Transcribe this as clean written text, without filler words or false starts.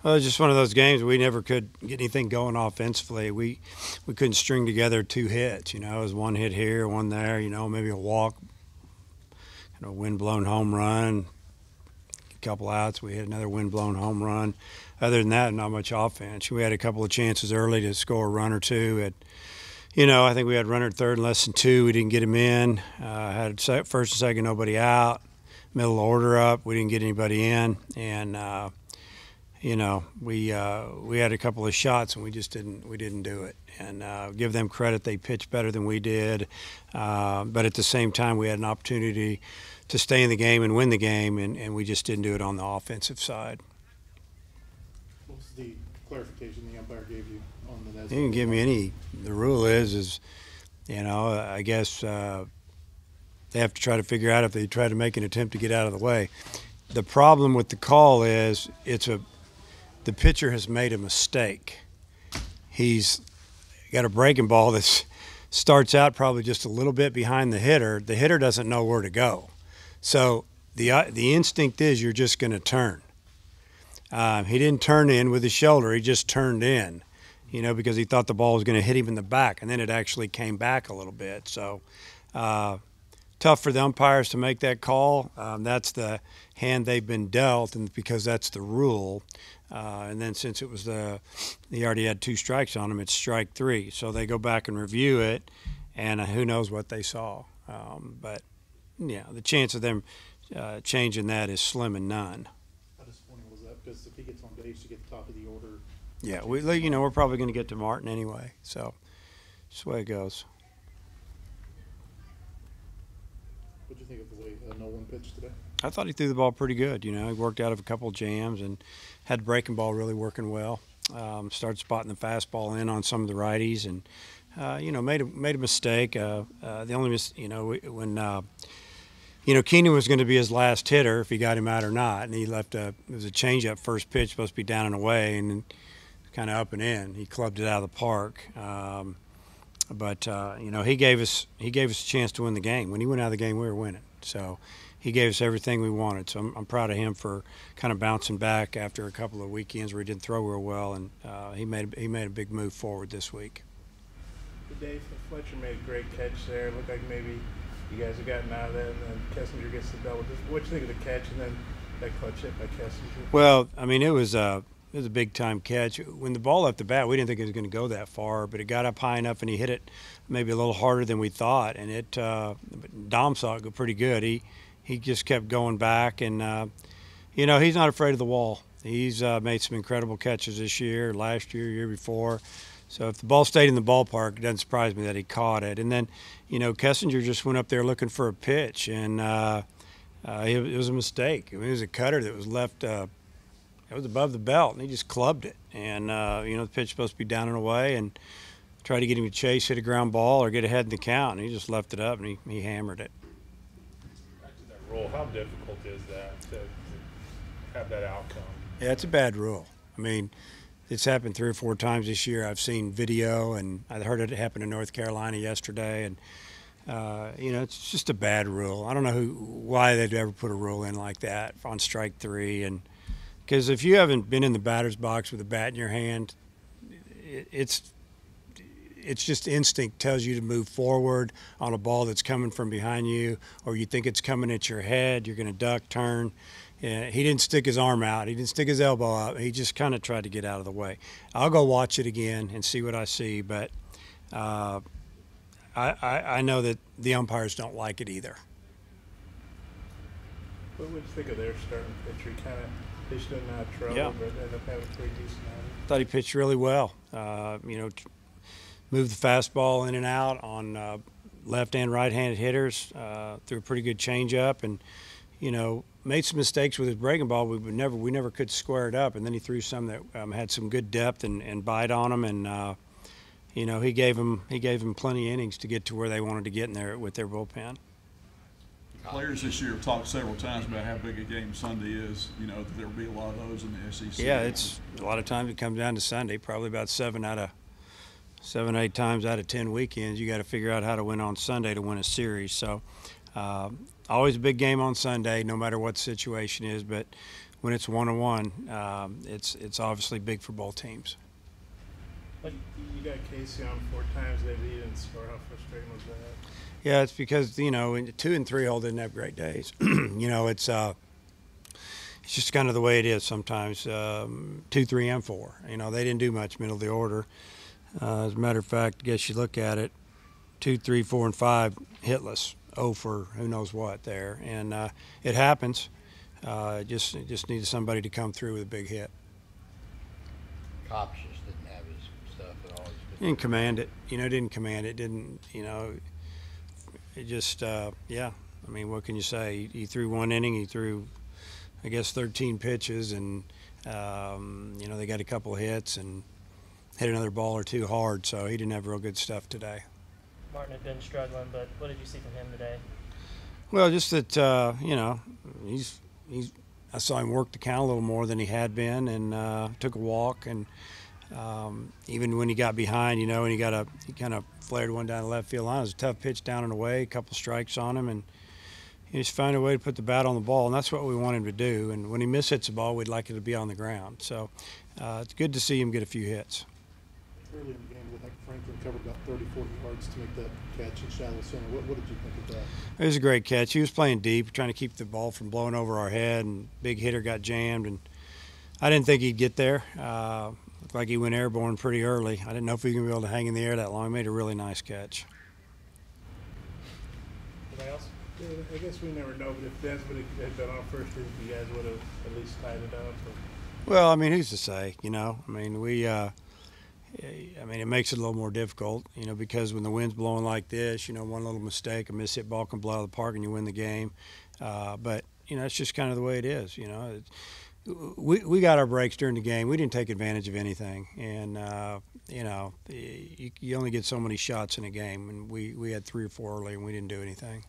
Well, it was just one of those games we never could get anything going offensively. We couldn't string together two hits. You know, it was one hit here, one there. You know, maybe a walk, wind-blown home run, a couple outs. We hit another wind-blown home run. Other than that, not much offense. We had a couple of chances early to score a run or two. I think we had runner at third in less than two. We didn't get him in. Had first and second, nobody out. Middle order up, we didn't get anybody in, and we had a couple of shots and we didn't do it. And give them credit, they pitched better than we did, but at the same time we had an opportunity to stay in the game and win the game, and we just didn't do it on the offensive side. What was the clarification the umpire gave you on the He didn't give me any. The rule is I guess they have to try to figure out if they try to make an attempt to get out of the way. The problem with the call is the pitcher has made a mistake. He's got a breaking ball that starts out probably just a little bit behind the hitter. The hitter doesn't know where to go. So the instinct is you're just going to turn. He didn't turn in with his shoulder. He just turned in, because he thought the ball was going to hit him in the back, and then it actually came back a little bit. So tough for the umpires to make that call. That's the hand they've been dealt, and because that's the rule. And then since it was he already had two strikes on him, it's strike three. So they go back and review it, and who knows what they saw. But yeah, the chance of them changing that is slim and none. How disappointing was that? Because if he gets on base, you get the top of the order. Yeah, we're probably going to get to Martin anyway. So that's the way it goes. What do you think of the way Nolan pitched today? I thought he threw the ball pretty good. He worked out of a couple of jams and had the breaking ball really working well. Started spotting the fastball in on some of the righties, and made a mistake. The only when Keenan was going to be his last hitter if he got him out or not, and he left it was a changeup first pitch supposed to be down and away, and kind of up and in. He clubbed it out of the park. But he gave us a chance to win the game. When he went out of the game, we were winning. So he gave us everything we wanted. So I'm proud of him for kind of bouncing back after a couple of weekends where he didn't throw real well, and he made a big move forward this week. Dave, Fletcher made a great catch there. It looked like maybe you guys have gotten out of that, and then Kessinger gets the double. What do you think of the catch and then that clutch hit by Kessinger? Well, I mean, it was a big time catch. When the ball left the bat, we didn't think it was going to go that far, but it got up high enough and he hit it maybe a little harder than we thought. And Dom saw it go pretty good. He just kept going back, and he's not afraid of the wall. He's made some incredible catches this year, last year, year before. So if the ball stayed in the ballpark, it doesn't surprise me that he caught it. And then, Kessinger just went up there looking for a pitch, and it was a mistake. I mean, it was a cutter that was left. It was above the belt, and he just clubbed it. And the pitch was supposed to be down and away, and tried to get him to chase, hit a ground ball, or get ahead in the count, and he just left it up, and he hammered it. Back to that rule, how difficult is that to have that outcome? Yeah, it's a bad rule. I mean, it's happened 3 or 4 times this year. I've seen video, and I heard it happen in North Carolina yesterday, and it's just a bad rule. I don't know why they'd ever put a rule in like that on strike 3, and because if you haven't been in the batter's box with a bat in your hand, it's just instinct tells you to move forward on a ball that's coming from behind you, or you think it's coming at your head. You're going to duck, turn. Yeah, he didn't stick his arm out. He didn't stick his elbow out. He just kind of tried to get out of the way. I'll go watch it again and see what I see, but I know that the umpires don't like it either. What would you think of their starting pitcher? He kind of pitched in and out of trouble, Yeah. but ended up having a pretty decent outing. Thought he pitched really well. Moved the fastball in and out on left and right-handed hitters. Threw a pretty good changeup, and made some mistakes with his breaking ball. We never could square it up, and then he threw some that had some good depth and bite on them, and he gave them plenty of innings to get to where they wanted to get in there with their bullpen. Players this year have talked several times about how big a game Sunday is. That there will be a lot of those in the SEC. Yeah, it's a lot of times it comes down to Sunday. Probably about 7, 8 times out of 10 weekends, you got to figure out how to win on Sunday to win a series. So always a big game on Sunday, no matter what the situation is. But when it's 1-1, it's obviously big for both teams. You got Casey on 4 times they didn't score. How frustrating was that? Yeah, it's because, you know, in 2 and 3 hole didn't have great days. You know, it's just kind of the way it is sometimes. 2, 3, and 4. You know, they didn't do much middle of the order. As a matter of fact, I guess you look at it, 2, 3, 4, and 5 hitless. 0 for who knows what there, and it happens. Just needed somebody to come through with a big hit. Cops just didn't have his stuff at all. Didn't command it, you know. Didn't command it. Didn't, you know. It just, yeah. I mean, what can you say? He threw 1 inning. He threw, I guess, 13 pitches, and you know, they got a couple of hits and hit another ball or 2 hard. So he didn't have real good stuff today. Martin had been struggling, but what did you see from him today? Well, just that, you know, he's. I saw him work the count a little more than he had been, and took a walk. And even when he got behind, you know, and he kind of flared one down the left field line. It was a tough pitch down and away, a couple strikes on him, and he just found a way to put the bat on the ball, and that's what we want him to do. And when he mishits a ball, we'd like it to be on the ground. So it's good to see him get a few hits. Early in the game, with Franklin covered about 30, 40 yards to make that catch in shallow center. What did you think of that? It was a great catch. He was playing deep, trying to keep the ball from blowing over our head, and big hitter got jammed, and I didn't think he'd get there. Looked like he went airborne pretty early. I didn't know if he was going to be able to hang in the air that long. He made a really nice catch. Anybody else? Yeah, I guess we never know, but if that's what had been on first, you guys would have at least tied it up. Well, I mean, who's to say, you know? I mean, it makes it a little more difficult, you know, because when the wind's blowing like this, you know, one little mistake, a mishit ball can blow out of the park and you win the game. But, you know, it's just kind of the way it is, you know. We got our breaks during the game. We didn't take advantage of anything. And, you know, you only get so many shots in a game. And we had 3 or 4 early and we didn't do anything.